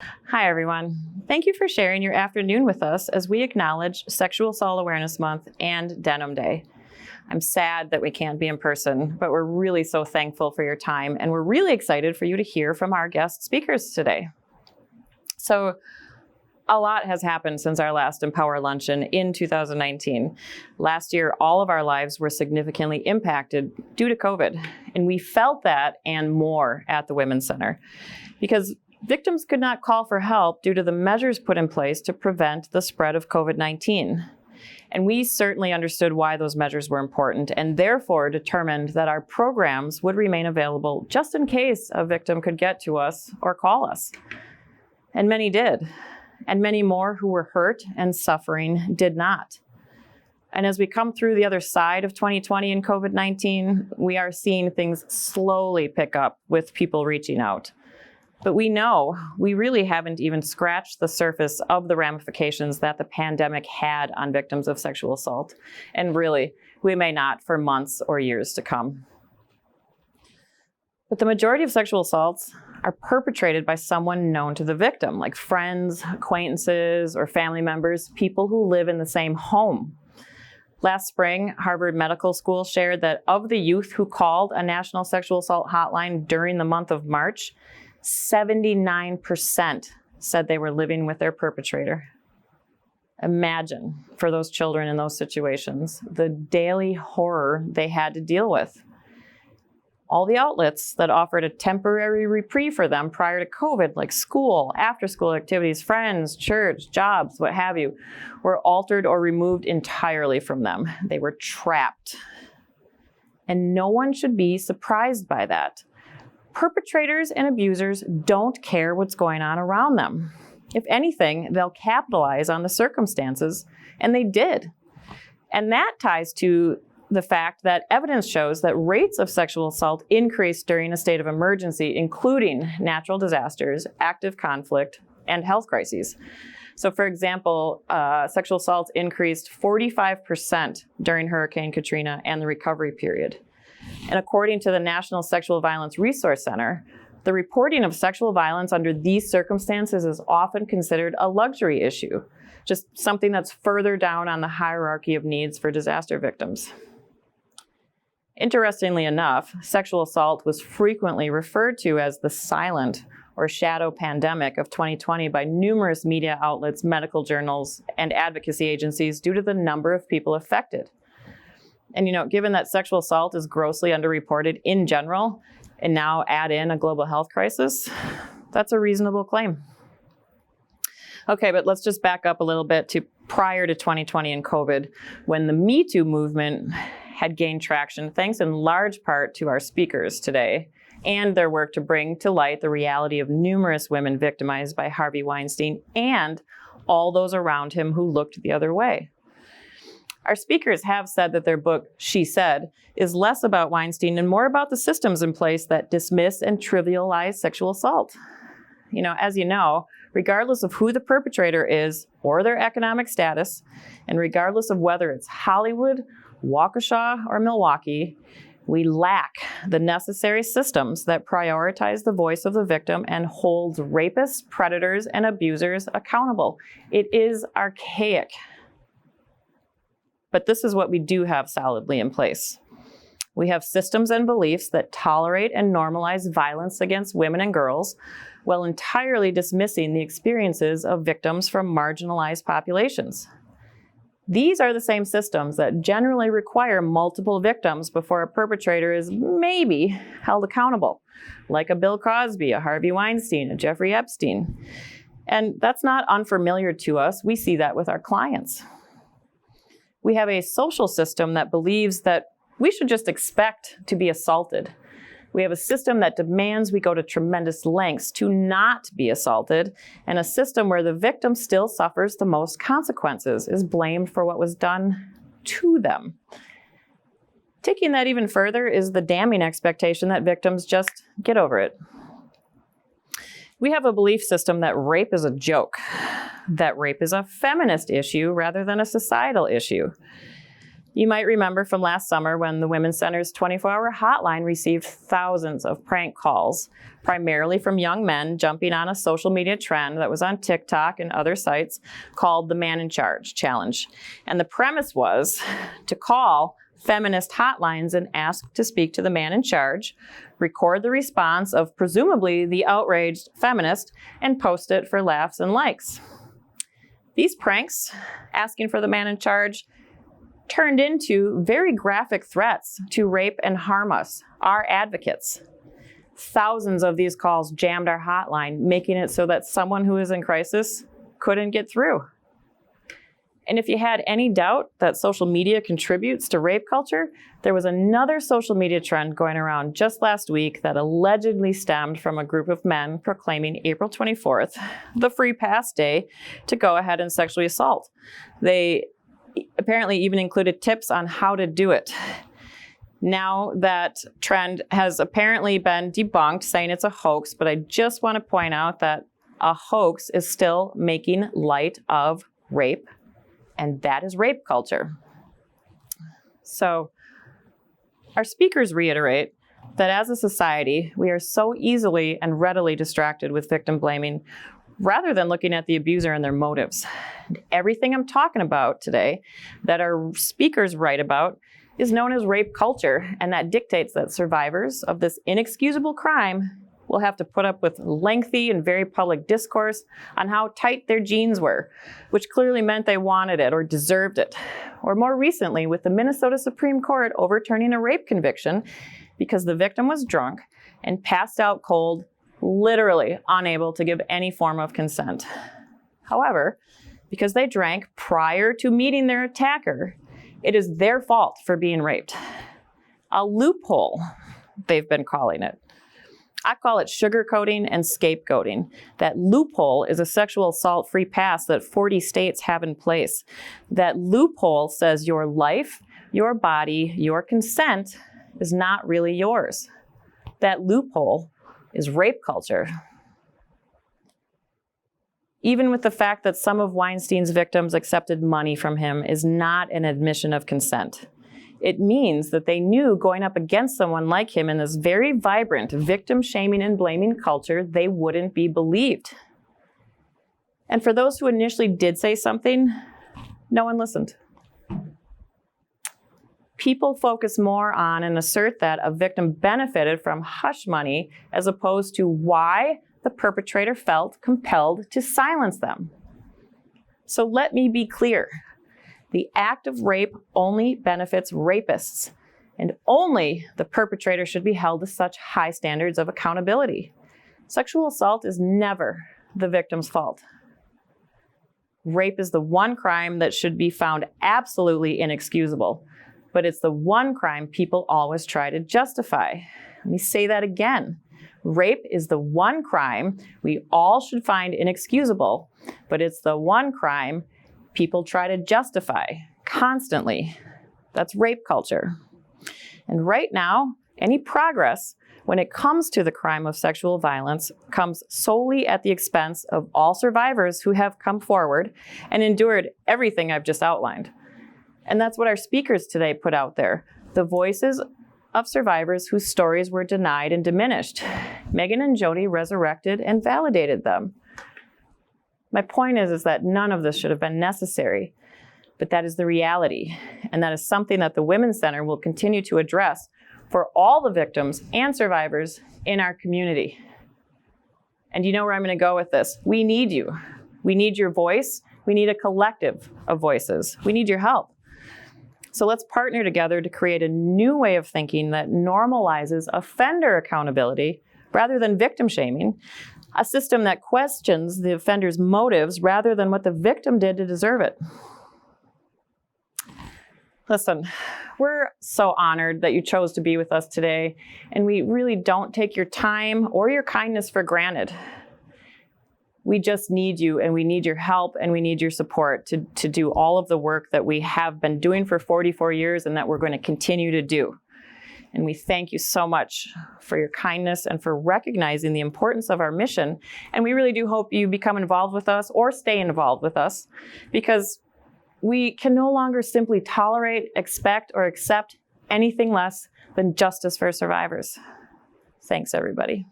Hi, everyone. Thank you for sharing your afternoon with us as we acknowledge Sexual Assault Awareness Month and Denim Day. I'm sad that we can't be in person, but we're really so thankful for your time, and we're really excited for you to hear from our guest speakers today. So, a lot has happened since our last EmPower Luncheon in 2019. Last year, all of our lives were significantly impacted due to COVID, and we felt that and more at the Women's Center because victims could not call for help due to the measures put in place to prevent the spread of COVID-19. And we certainly understood why those measures were important and therefore determined that our programs would remain available just in case a victim could get to us or call us. And many did. And many more who were hurt and suffering did not. And as we come through the other side of 2020 and COVID-19, we are seeing things slowly pick up with people reaching out. But we know we really haven't even scratched the surface of the ramifications that the pandemic had on victims of sexual assault. And really, we may not for months or years to come. But the majority of sexual assaults are perpetrated by someone known to the victim, like friends, acquaintances, or family members, people who live in the same home. Last spring, Harvard Medical School shared that of the youth who called a national sexual assault hotline during the month of March, 79% said they were living with their perpetrator. Imagine, for those children in those situations, the daily horror they had to deal with. All the outlets that offered a temporary reprieve for them prior to COVID, like school, after-school activities, friends, church, jobs, what have you, were altered or removed entirely from them. They were trapped. And no one should be surprised by that. Perpetrators and abusers don't care what's going on around them. If anything, they'll capitalize on the circumstances, and they did. And that ties to the fact that evidence shows that rates of sexual assault increased during a state of emergency, including natural disasters, active conflict, and health crises. So for example, sexual assaults increased 45% during Hurricane Katrina and the recovery period. And according to the National Sexual Violence Resource Center, the reporting of sexual violence under these circumstances is often considered a luxury issue, just something that's further down on the hierarchy of needs for disaster victims. Interestingly enough, sexual assault was frequently referred to as the silent or shadow pandemic of 2020 by numerous media outlets, medical journals, and advocacy agencies due to the number of people affected. And given that sexual assault is grossly underreported in general, and now add in a global health crisis, that's a reasonable claim. Okay, but let's just back up a little bit to prior to 2020 and COVID, when the Me Too movement had gained traction, thanks in large part to our speakers today and their work to bring to light the reality of numerous women victimized by Harvey Weinstein and all those around him who looked the other way. Our speakers have said that their book, She Said, is less about Weinstein and more about the systems in place that dismiss and trivialize sexual assault. As you know, regardless of who the perpetrator is or their economic status, and regardless of whether it's Hollywood, Waukesha, or Milwaukee, we lack the necessary systems that prioritize the voice of the victim and holds rapists, predators, and abusers accountable. It is archaic. But this is what we do have solidly in place. We have systems and beliefs that tolerate and normalize violence against women and girls while entirely dismissing the experiences of victims from marginalized populations. These are the same systems that generally require multiple victims before a perpetrator is maybe held accountable, like a Bill Cosby, a Harvey Weinstein, a Jeffrey Epstein. And that's not unfamiliar to us. We see that with our clients. We have a social system that believes that we should just expect to be assaulted. We have a system that demands we go to tremendous lengths to not be assaulted, and a system where the victim still suffers the most consequences, is blamed for what was done to them. Taking that even further is the damning expectation that victims just get over it. We have a belief system that rape is a joke, that rape is a feminist issue rather than a societal issue. You might remember from last summer when the Women's Center's 24-hour hotline received thousands of prank calls, primarily from young men jumping on a social media trend that was on TikTok and other sites called the Man in Charge Challenge. And the premise was to call feminist hotlines and ask to speak to the man in charge, record the response of presumably the outraged feminist, and post it for laughs and likes. These pranks, asking for the man in charge, turned into very graphic threats to rape and harm us, our advocates. Thousands of these calls jammed our hotline, making it so that someone who is in crisis couldn't get through. And if you had any doubt that social media contributes to rape culture, there was another social media trend going around just last week that allegedly stemmed from a group of men proclaiming April 24th, the free pass day, to go ahead and sexually assault. They apparently even included tips on how to do it. Now that trend has apparently been debunked, saying it's a hoax, but I just want to point out that a hoax is still making light of rape, and that is rape culture. So our speakers reiterate that as a society, we are so easily and readily distracted with victim blaming rather than looking at the abuser and their motives. And everything I'm talking about today that our speakers write about is known as rape culture, and that dictates that survivors of this inexcusable crime will have to put up with lengthy and very public discourse on how tight their jeans were, which clearly meant they wanted it or deserved it. Or more recently, with the Minnesota Supreme Court overturning a rape conviction because the victim was drunk and passed out cold, literally unable to give any form of consent. However, because they drank prior to meeting their attacker, it is their fault for being raped. A loophole, they've been calling it. I call it sugarcoating and scapegoating. That loophole is a sexual assault-free pass that 40 states have in place. That loophole says your life, your body, your consent is not really yours. That loophole is rape culture. Even with the fact that some of Weinstein's victims accepted money from him is not an admission of consent. It means that they knew going up against someone like him in this very vibrant victim shaming and blaming culture, they wouldn't be believed. And for those who initially did say something, no one listened. People focus more on and assert that a victim benefited from hush money as opposed to why the perpetrator felt compelled to silence them. So let me be clear. The act of rape only benefits rapists, and only the perpetrator should be held to such high standards of accountability. Sexual assault is never the victim's fault. Rape is the one crime that should be found absolutely inexcusable, but it's the one crime people always try to justify. Let me say that again. Rape is the one crime we all should find inexcusable, but it's the one crime people try to justify constantly. That's rape culture. And right now, any progress when it comes to the crime of sexual violence comes solely at the expense of all survivors who have come forward and endured everything I've just outlined. And that's what our speakers today put out there, the voices of survivors whose stories were denied and diminished. Megan and Jody resurrected and validated them. My point is that none of this should have been necessary, but that is the reality, and that is something that the Women's Center will continue to address for all the victims and survivors in our community. And you know where I'm going to go with this. We need you. We need your voice. We need a collective of voices. We need your help. So let's partner together to create a new way of thinking that normalizes offender accountability rather than victim shaming, a system that questions the offender's motives rather than what the victim did to deserve it. Listen, we're so honored that you chose to be with us today, and we really don't take your time or your kindness for granted. We just need you, and we need your help, and we need your support to do all of the work that we have been doing for 44 years and that we're going to continue to do. And we thank you so much for your kindness and for recognizing the importance of our mission. And we really do hope you become involved with us or stay involved with us, because We can no longer simply tolerate, expect, or accept anything less than justice for survivors. Thanks, everybody.